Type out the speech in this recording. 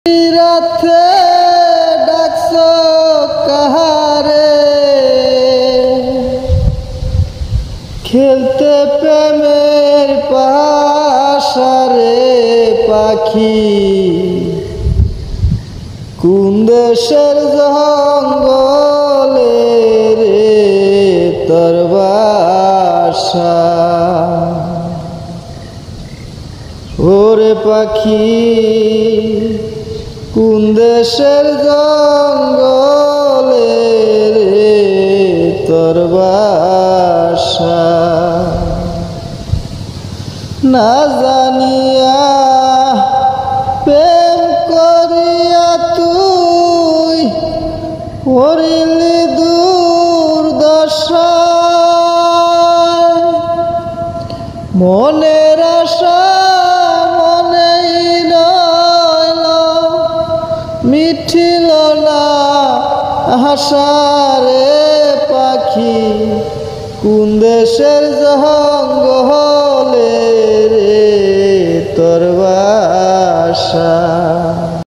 রাতে ডাকছ কাহারে খেলতে প্রেমের পাশারে পাখি কোন দেশের জঙ্গলে রে তোর বাসা ওরে পাখি কোন দেশের জঙ্গলে রে তোর বাসা না জানিয়া প্রেম করিয়া তুই করিলি দুর্দশা মনের আশা মিঠিল না হাসারে পাখি কোন দেশের জঙ্গলে